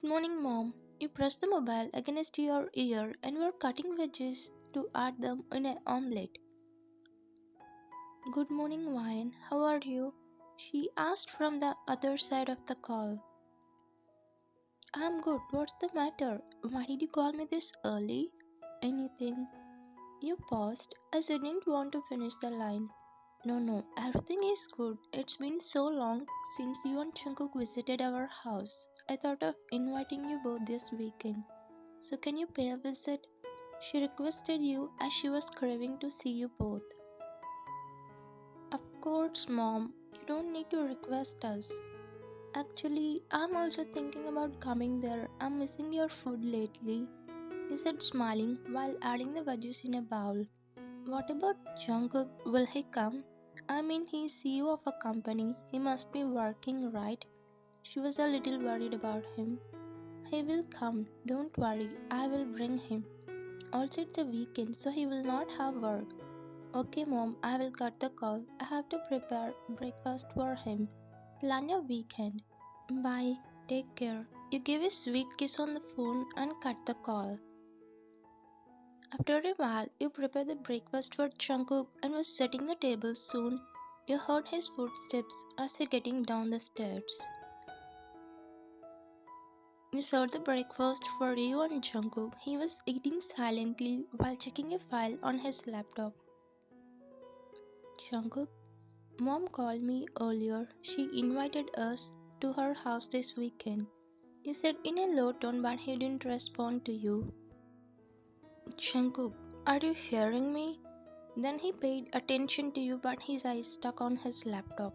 morning, Mom. You pressed the mobile against your ear and were cutting veggies to add them in an omelette. Good morning, Wine. How are you? She asked from the other side of the call. I'm good. What's the matter? Why did you call me this early? Anything? You paused as I didn't want to finish the line. No, no, everything is good. It's been so long since you and Jungkook visited our house. I thought of inviting you both this weekend. So can you pay a visit? She requested you as she was craving to see you both. Of course, Mom. You don't need to request us. Actually, I'm also thinking about coming there. I'm missing your food lately, he said, smiling while adding the veggies in a bowl. What about Jungkook? Will he come? I mean, he's CEO of a company. He must be working, right? She was a little worried about him. He will come. Don't worry. I will bring him. Also, it's a weekend, so he will not have work. Okay, Mom, I will cut the call. I have to prepare breakfast for him. Plan your weekend. Bye. Take care. You gave a sweet kiss on the phone and cut the call. After a while, you prepared the breakfast for Jungkook and was setting the table soon. You heard his footsteps as he getting down the stairs. You served the breakfast for you and Jungkook. He was eating silently while checking a file on his laptop. Jungkook, Mom called me earlier. She invited us to her house this weekend. You said in a low tone, but he didn't respond to you. Jungkook, are you hearing me? Then he paid attention to you, but his eyes stuck on his laptop.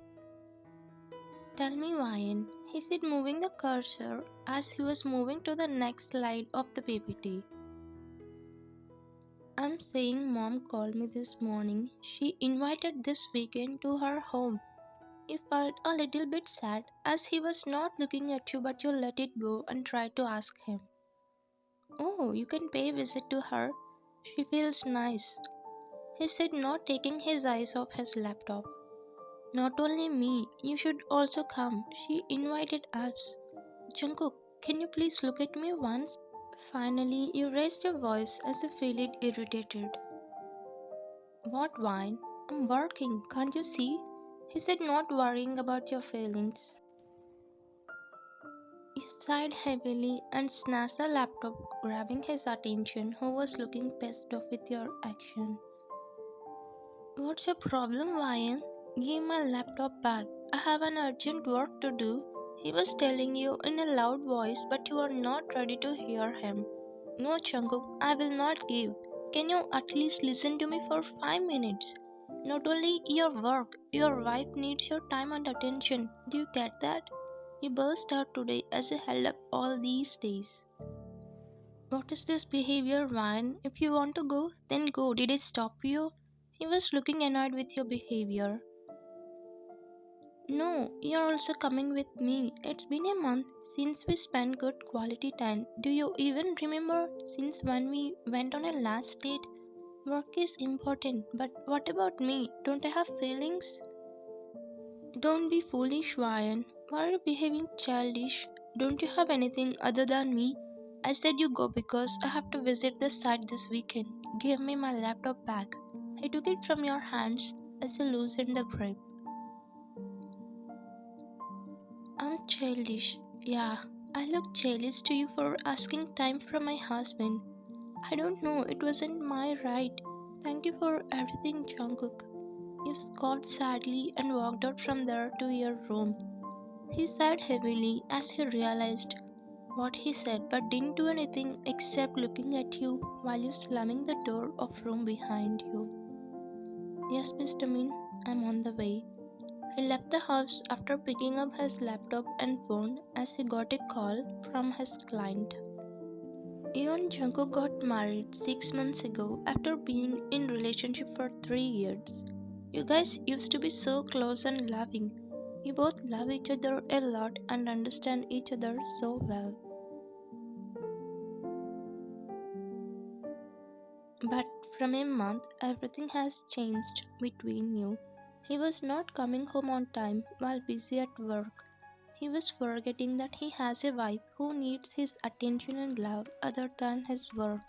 Tell me, Ryan, he said, moving the cursor as he was moving to the next slide of the PPT. I'm saying Mom called me this morning. She invited this weekend to her home. He felt a little bit sad as he was not looking at you, but you let it go and tried to ask him. Oh, you can pay a visit to her. She feels nice. He said, not taking his eyes off his laptop. Not only me, you should also come. She invited us. Jungkook, can you please look at me once? Finally, you raised your voice as if feeling irritated. What wine? I'm working, can't you see? He said, not worrying about your feelings. You sighed heavily and snatched the laptop, grabbing his attention, who was looking pissed off with your action. What's your problem, Ryan? Give my laptop back. I have an urgent work to do. He was telling you in a loud voice, but you are not ready to hear him. No, Jungkook, I will not give. Can you at least listen to me for 5 minutes? Not only your work, your wife needs your time and attention. Do you get that? You burst out today as you held up all these days. What is this behavior, Ryan? If you want to go, then go. Did I stop you? He was looking annoyed with your behavior. No, you're also coming with me. It's been a month since we spent good quality time. Do you even remember since when we went on a last date? Work is important, but what about me? Don't I have feelings? Don't be foolish, Ryan. Why are you behaving childish? Don't you have anything other than me? I said you go because I have to visit the site this weekend. Give me my laptop back. I took it from your hands as you loosened the grip. I'm childish. Yeah, I look jealous to you for asking time from my husband. I don't know, it wasn't my right. Thank you for everything, Jungkook. You scoffed sadly and walked out from there to your room. He sighed heavily as he realized what he said but didn't do anything except looking at you while you slamming the door of room behind you. Yes, Mr. Min, I'm on the way. He left the house after picking up his laptop and phone as he got a call from his client. You and Jungkook got married 6 months ago after being in relationship for 3 years. You guys used to be so close and loving. You both love each other a lot and understand each other so well. But from a month, everything has changed between you. He was not coming home on time while busy at work. He was forgetting that he has a wife who needs his attention and love other than his work.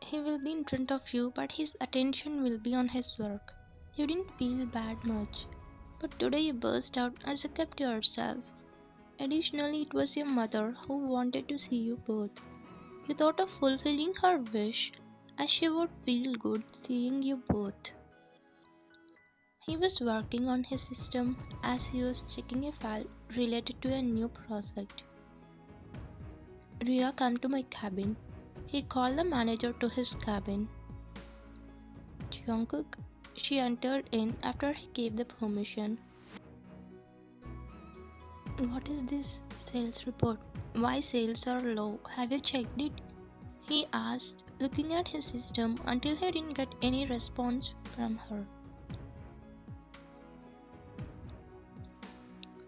He will be in front of you, but his attention will be on his work. You didn't feel bad much, but today you burst out as you kept to yourself. Additionally, it was your mother who wanted to see you both. You thought of fulfilling her wish, as she would feel good seeing you both. He was working on his system as he was checking a file related to a new project. Ria, come to my cabin. He called the manager to his cabin. Jungkook, she entered in after he gave the permission. What is this sales report? Why sales are low? Have you checked it? He asked, looking at his system until he didn't get any response from her.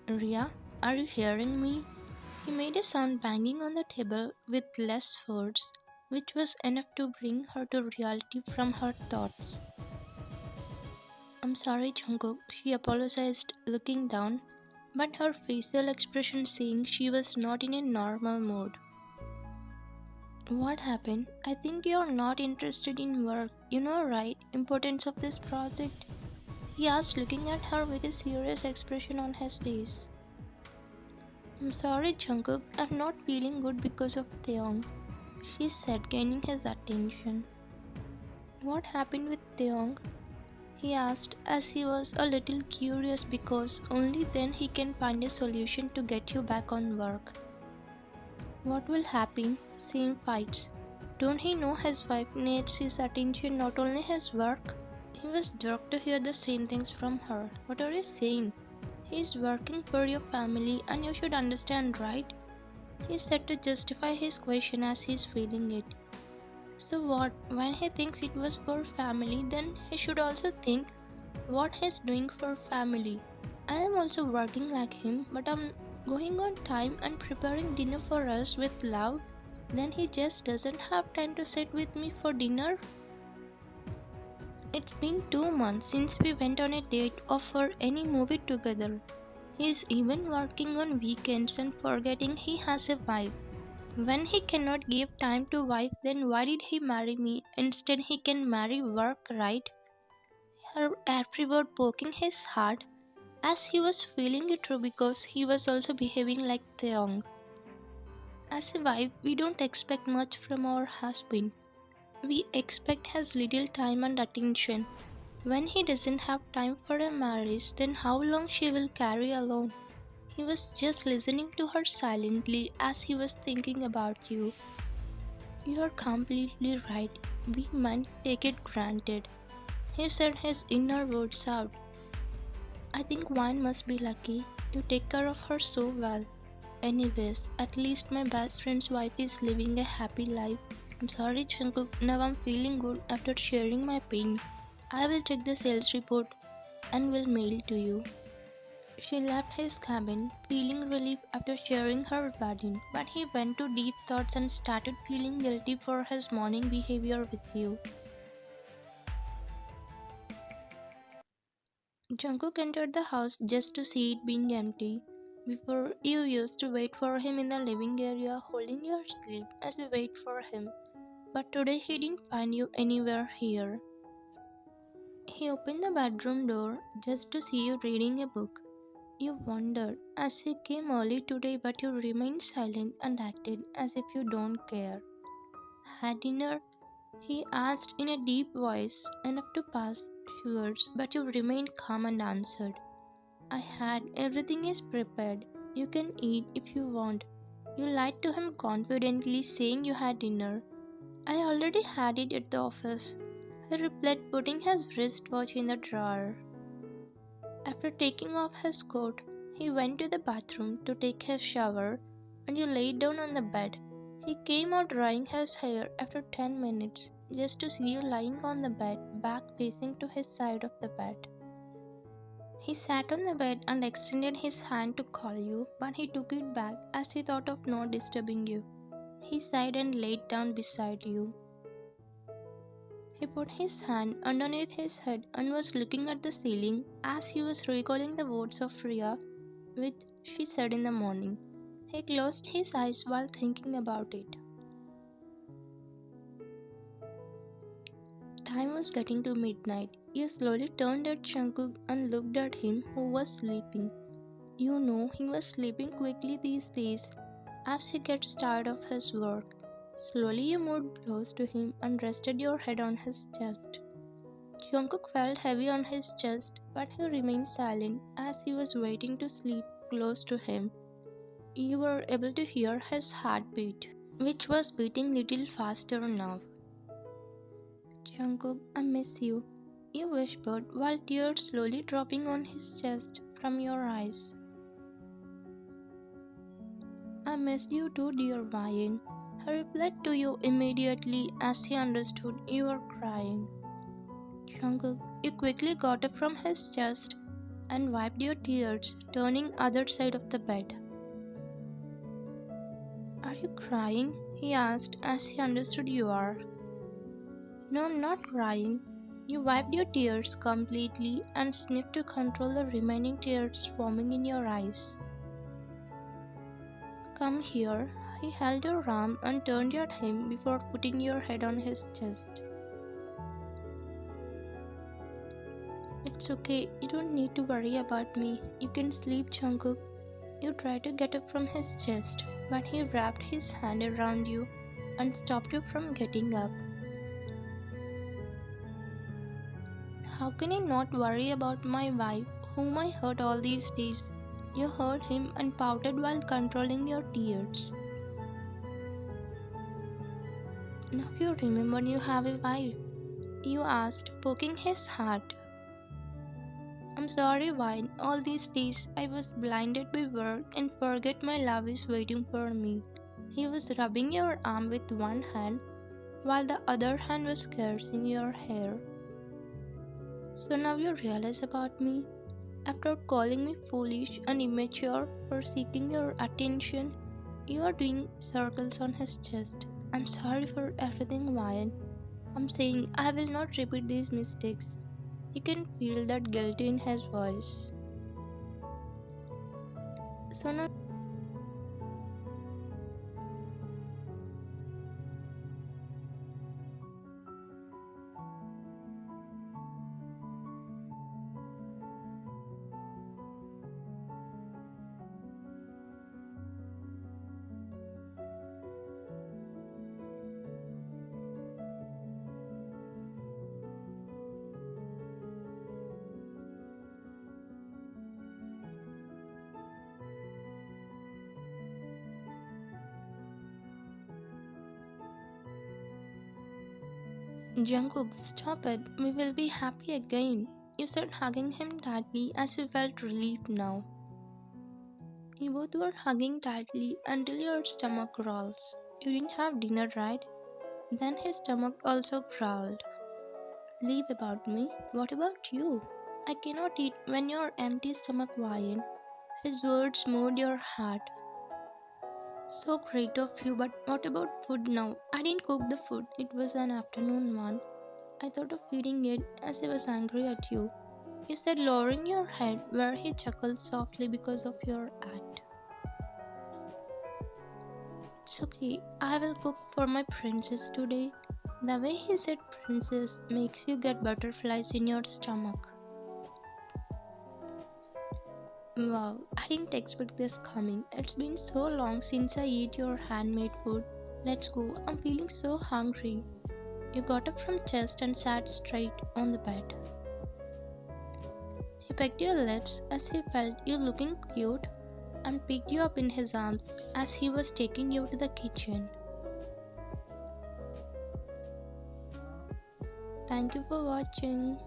Ria, are you hearing me? He made a sound banging on the table with less words, which was enough to bring her to reality from her thoughts. I'm sorry, Jungkook, she apologized, looking down, but her facial expression saying she was not in a normal mood. What happened? I think you're not interested in work. You know, right? Importance of this project? He asked, looking at her with a serious expression on his face. I'm sorry, Jungkook. I'm not feeling good because of Theong, she said, gaining his attention. What happened with Theong? He asked, as he was a little curious because only then he can find a solution to get you back on work. What will happen? Same fights. Don't he know his wife needs his attention, not only his work? He was shocked to hear the same things from her. What are you saying? He is working for your family and you should understand, right? He said to justify his question as he is feeling it. So what? When he thinks it was for family, then he should also think what he's doing for family. I am also working like him, but I'm going on time and preparing dinner for us with love. Then he just doesn't have time to sit with me for dinner. It's been 2 months since we went on a date or for any movie together. He is even working on weekends and forgetting he has a wife. When he cannot give time to wife, then why did he marry me? Instead he can marry work, right? Her every word poking his heart as he was feeling it true because he was also behaving like Theong. As a wife, we don't expect much from our husband. We expect his little time and attention. When he doesn't have time for a marriage, then how long she will carry alone? He was just listening to her silently as he was thinking about you. You are completely right. We might take it granted. He said his inner words out. I think one must be lucky. You take care of her so well. Anyways, at least my best friend's wife is living a happy life. I'm sorry, Jungkook. Now I'm feeling good after sharing my pain. I will check the sales report and will mail to you. She left his cabin, feeling relief after sharing her burden, but he went to deep thoughts and started feeling guilty for his morning behavior with you. Jungkook entered the house just to see it being empty. Before, you used to wait for him in the living area, holding your sleeve as you wait for him. But today he didn't find you anywhere here. He opened the bedroom door just to see you reading a book. You wondered as he came early today, but you remained silent and acted as if you don't care. Had dinner? He asked in a deep voice, enough to pass words, but you remained calm and answered. I had. Everything is prepared. You can eat if you want. You lied to him confidently, saying you had dinner. I already had it at the office. He replied, putting his wristwatch in the drawer. After taking off his coat, he went to the bathroom to take his shower, and you laid down on the bed. He came out drying his hair after 10 minutes, just to see you lying on the bed, back facing to his side of the bed. He sat on the bed and extended his hand to call you, but he took it back as he thought of not disturbing you. He sighed and laid down beside you. He put his hand underneath his head and was looking at the ceiling as he was recalling the words of Ria. which she said in the morning. He closed his eyes while thinking about it. Time was getting to midnight. You slowly turned at Jungkook and looked at him who was sleeping. You know he was sleeping quickly these days as he gets tired of his work. Slowly you moved close to him and rested your head on his chest. Jungkook felt heavy on his chest, but he remained silent as he was waiting to sleep close to him. You were able to hear his heartbeat, which was beating little faster now. Jungkook, I miss you, you whispered while tears slowly dropping on his chest from your eyes. I missed you too, dear Ryan. He replied to you immediately as he understood you were crying. Jungkook, you quickly got up from his chest and wiped your tears, turning other side of the bed. Are you crying? He asked as he understood you are. No, I'm not crying. You wiped your tears completely and sniffed to control the remaining tears forming in your eyes. Come here. He held your arm and turned at him before putting your head on his chest. It's okay, you don't need to worry about me. You can sleep, Jungkook. You tried to get up from his chest, but he wrapped his hand around you and stopped you from getting up. How can I not worry about my wife, whom I hurt all these days? You heard him and pouted while controlling your tears. Now you remember you have a wife, you asked, poking his heart. I'm sorry, Vine. All these days I was blinded by work and forget my love is waiting for me. He was rubbing your arm with one hand while the other hand was caressing your hair. So now you realize about me? After calling me foolish and immature for seeking your attention, you are doing circles on his chest. I'm sorry for everything, Vine. I'm saying I will not repeat these mistakes. You can feel that guilt in his voice. So now Jungkook, stop it. We will be happy again. You said, hugging him tightly as you felt relieved now. You both were hugging tightly until your stomach growls. You didn't have dinner, right? Then his stomach also growled. Leave about me. What about you? I cannot eat when your empty stomach whine. His words moved your heart. So great of you, but what about food now? I didn't cook the food. It was an afternoon one. I thought of feeding it as I was angry at you. You said, lowering your head, where he chuckled softly because of your act. It's okay, I will cook for my princess today. The way he said princess makes you get butterflies in your stomach. Wow, I didn't expect this coming. It's been so long since I ate your handmade food. Let's go, I'm feeling so hungry. You got up from chest and sat straight on the bed. He pecked your lips as he felt you looking cute and picked you up in his arms as he was taking you to the kitchen. Thank you for watching.